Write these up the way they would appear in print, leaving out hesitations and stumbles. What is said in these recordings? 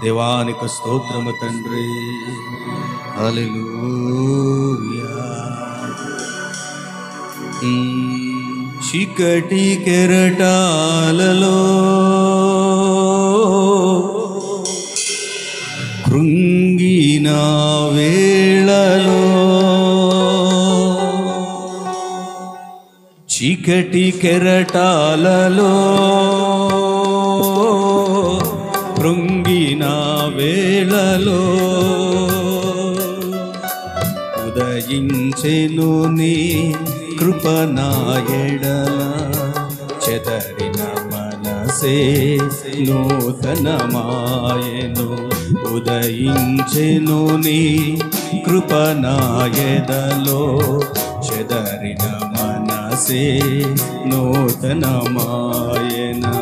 దేవానికి స్తోత్రము తండ్రి. హల్లెలూయా. చీకటి కెరటాలలో కృంగిన వేళలో, చీకటి కెరటాలలో కృంగిన వేళలో ఉదయించెను నీ కృప నా ఎడల, చెదరిన మనసే నూతనమాయెను. ఉదయించెను నీ కృప నా ఎడలో, చెదరిన మనసే నూతనమాయెను.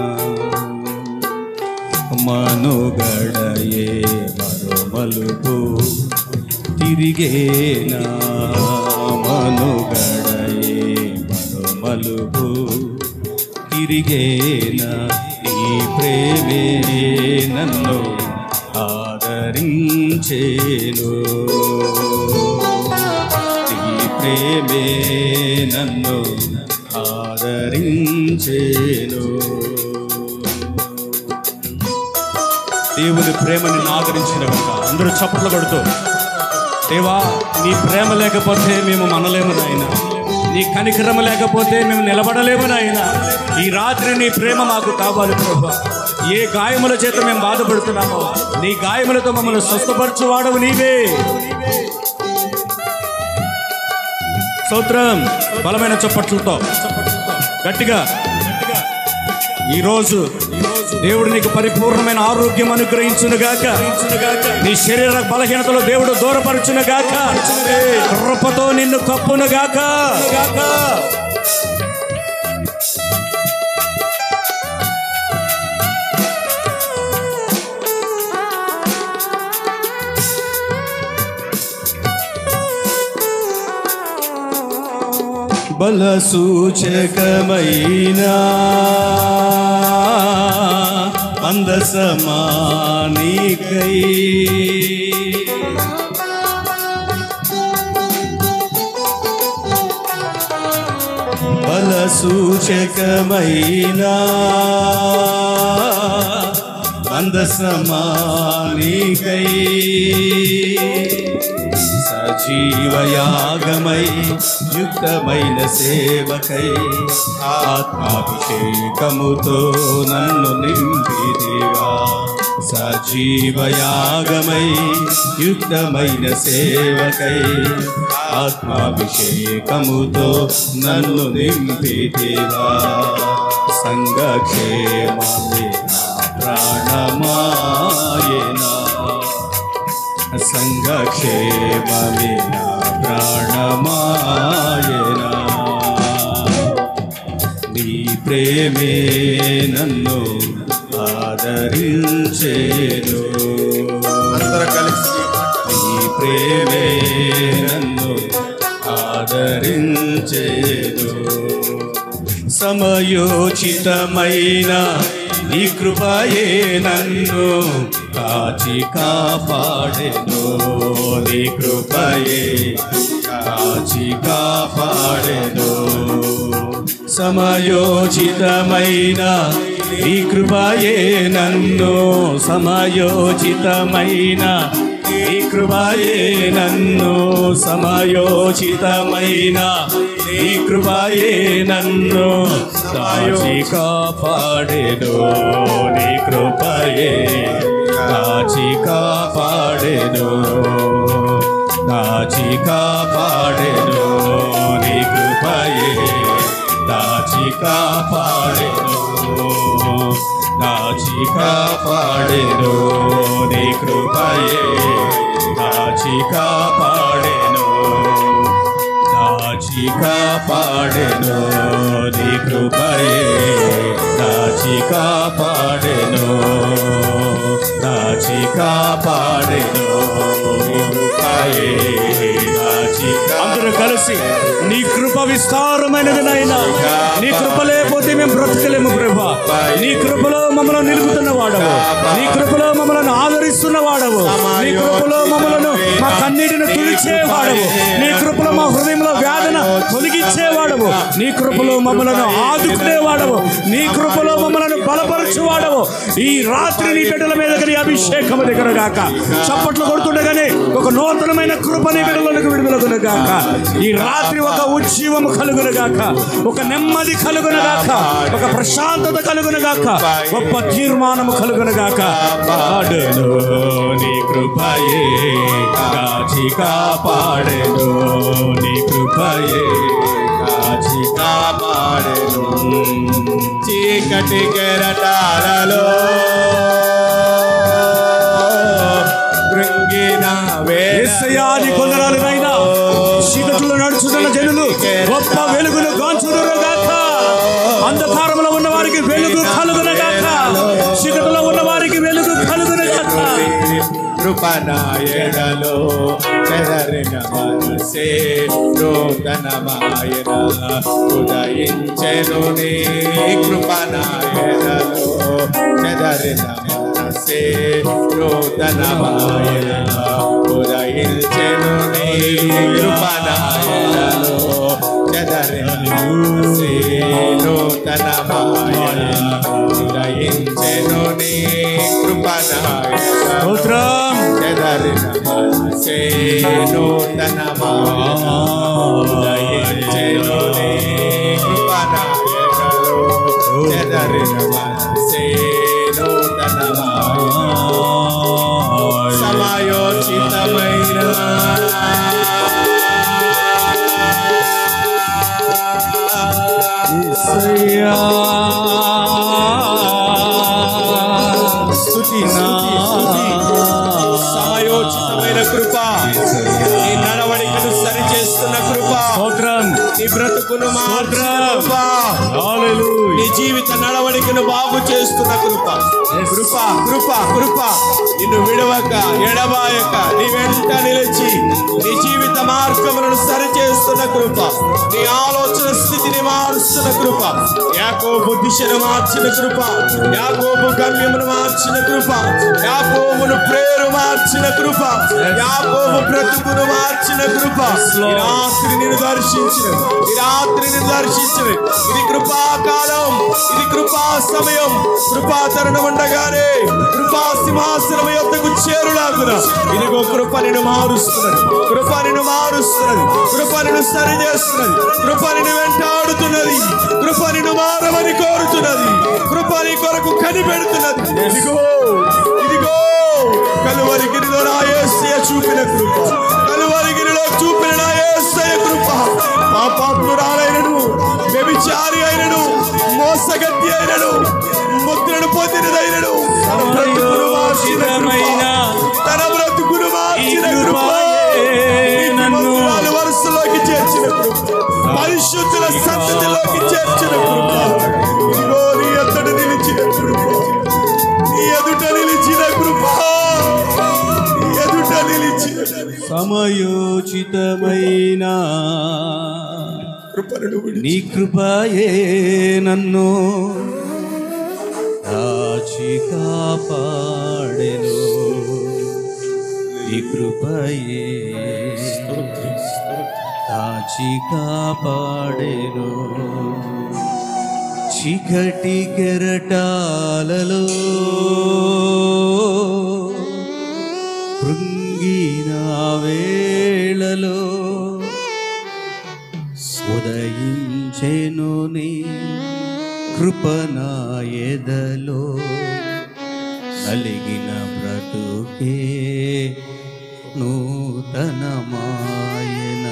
మనుగడయే మరో మలుపు తిరిగేనా, మనుగడయే మరో మలుపు తిరిగేనా. ఈ ప్రేమే నన్ను ఆదరించేను, ఈ ప్రేమే నన్ను ఆదరించేను. దేవుని ప్రేమ నిన్ను ఆదరించిన కనుక అందరూ చప్పట్లు కొడుతూ, దేవా నీ ప్రేమ లేకపోతే మేము మనలేము నాయనా, నీ కనికరమ లేకపోతే మేము నిలబడలేము నాయనా. ఈ రాత్రి నీ ప్రేమ మాకు కావాలి ప్రభువా. ఏ గాయముల చేత మేము బాధపడుతున్నామో నీ గాయములతో మమ్మల్ని స్వస్థపరచువాడవు నీవే. స్తోత్రం. బలమైన చప్పట్లతో గట్టిగా ఈరోజు దేవుడు నీకు పరిపూర్ణమైన ఆరోగ్యం అనుగ్రహించునుగాక. నీ శరీర బలహీనతలో దేవుడు దూరపరచునుగాక. కృపతో నిన్ను కప్పునుగాక. బల సూచకమైనా అందసమానికై, బల సూచకమైనా అందసమానికై, సజీవయాగమై యుక్తమైన సేవకై ఆత్మాభిషేకముతో నన్ను నింపిదివా. సజీవయాగమై యుక్తమైన సేవకై ఆత్మాభిషేకముతో నన్ను నింపిదివా. సంఘక్షేమమే నా ప్రాణమాయనా, సంఘక్షేమమే నా ప్రాణమాయనా. నీ ప్రేమే నన్ను ఆదరించేను, అందరూ కలిసి నీ ప్రేమే నన్ను ఆదరించేను. సమయోచితమైన నీ కృపయే నన్ను కాచి కాపాడెను, నీ కృపయే కాచి కాపాడెను. సమయోచితమైన నీ కృపయే నన్ను, సమయోచితమైన నీ కృపయే నన్ను, సమయోచితమైన నీ కృపయే నన్ను కాచి కాపాడెను, నీ కృపయే కాచి కాపాడెను, కాచి కాపాడెను. నీ కృపయే కాచి కాపాడెను, కాచి కాపాడెను. నీ కృపయే కాచి కాపాడెను, కాచి కాపాడెను. నీ కృపయే కాచి కాపాడెను, కాచి కాపాడెను. అందరూ కలిసి దయచేసి నీ కృప విస్తారమైనది నాయన. నీ కృప లేకపోతే మేము బ్రతకలేము ప్రభా. నీ కృపలో మమ్మల్ని నిలుపుతున్న వాడవు, నీ కృపలో మమ్మల్ని ఆదరిస్తున్న వాడవు, నీ కృపలో మమ్మలను మా కన్నీటిని తుడిచేవాడవు, నీ కృపలో మా హృదయంలో వేదన తొలగించేవాడవు, నీ కృపలో మమ్మలను ఆదుకునేవాడవు, నీ కృపలో మమ్మలను బలపరచువాడవు. ఈ రాత్రి నీ బిడ్డల మీద అభిషేకం దగ్గర గాక. చప్పట్లు కొడుతుండగానే ఒక నూతనమైన కృప నీ బిడ్డలకు విడుదలగును గాక. ఈ రాత్రి ఒక ఉజ్జీవము కలుగును గాక, ఒక నెమ్మది కలుగును గాక, ఒక ప్రశాంతత కలుగును గాక, గొప్ప తీర్మానము కలుగును గాక. పాడెను నీ కృపయే కాచి కాపాడెను, నీ కృపయే కాచి కాపాడెను. చీకటి కెరటాలలో యేసయ్యాని కొందనాలు నాయనా. చీకట్లో నడుచుతున్న జనులు గొప్ప వెలుగును గాంచుదురు గాక. అంధకారంలో ఉన్న వారికి వెలుగు కలుగును గాక, చీకటిలో ఉన్న వారికి వెలుగు కలుగును గాక. కృపనాయనలో చెదరిన మనసే నూతనమాయన ఉదయించెను నీ కృపనాయనలో చెదరిన మనసే నూతనమాయన ఉదయించెను నీ కృపనాయనలో చెదరిన మనసే నూతనమాయన ఉదయించెను నీ కృపనాయన చెదరిన మనసే నూతనమాయన ఉదయించెను నీ కృపనాయనలో చెదరిన మనసే నూతనమాయన సమయోచితమైన యేసయ్యా సమయోచితమైన కృప, నీ నడవడికను సరిచేస్తున్న కృప, నీ బ్రతుకును కృప, నీ జీవిత నడవడికను బాగు చేస్తున్న కృప, కృప కృప కృప నిన్ను విడవక ఎడబాయక నీ వెంట నిలిచి నీ జీవిత మార్గములను సరిచేస్తున్న కృప, నీ ఆలోచన స్థితిని మారుస్తున్న కృప, యాకోబు దిశను మార్చిన కృప, యాకోబు గమ్యమును మార్చిన కృప, యాకోబును ప్రేరు మార్చిన కృప, యాకోబు బ్రతుకును మార్చిన కృప. ఈ రాత్రి నిన్ను దర్శించిన, ఈ రాత్రి నిన్ను దర్శించిన, ఇది కృపాకాలం, ఇది కృపా సమయం. కృపా తరుణం ఉండగానే కృపా సింహాసనం యొద్దకు చేరులాగున ఇదిగో కృప నిన్ను మారుస్తున్నది, కృప నిన్ను మారుస్తున్నది, కృప నిన్ను సరి చేస్తున్నది, కృప నిన్ను వెంటాడుతున్నది, కృప నిన్ను మారమని కోరుతున్నది, కృప నీ కొరకు కనిపెడుతున్నది. ఇదిగో ఇదిగో కలువరిగిరిలో నా యేసయ్య చూపిన కృప, కలువరిగిరిలో చూపిన నా యేసయ్య కృప. పాపాత్మురాలైనను, వ్యభిచారి అయినను, మోసగత్తి అయినను, ముద్రను పొందినదైనను తన బ్రతుకును మార్చిన కృప, వరుసలోకి చేర్చిన కృప, పరిశుద్ధుల సంతతిలోకి చేర్చిన కృప. ఇదిగో నీ ఎదుట నిలిచిన కృప, నీ ఎదుట నిలిచిన కృప, నీ ఎదుట నిలిచిన సమయోచితమైన నీ కృపయే నన్ను కాచి కాపాడెను, నీ కృపయే కాచి కాపాడెను. చీకటి కెరటాలలో కృంగిన వేళలో ఉదయించెను నీ కృప నా ఎదలో, కలిగిన బ్రతుకే నూతనమాయన.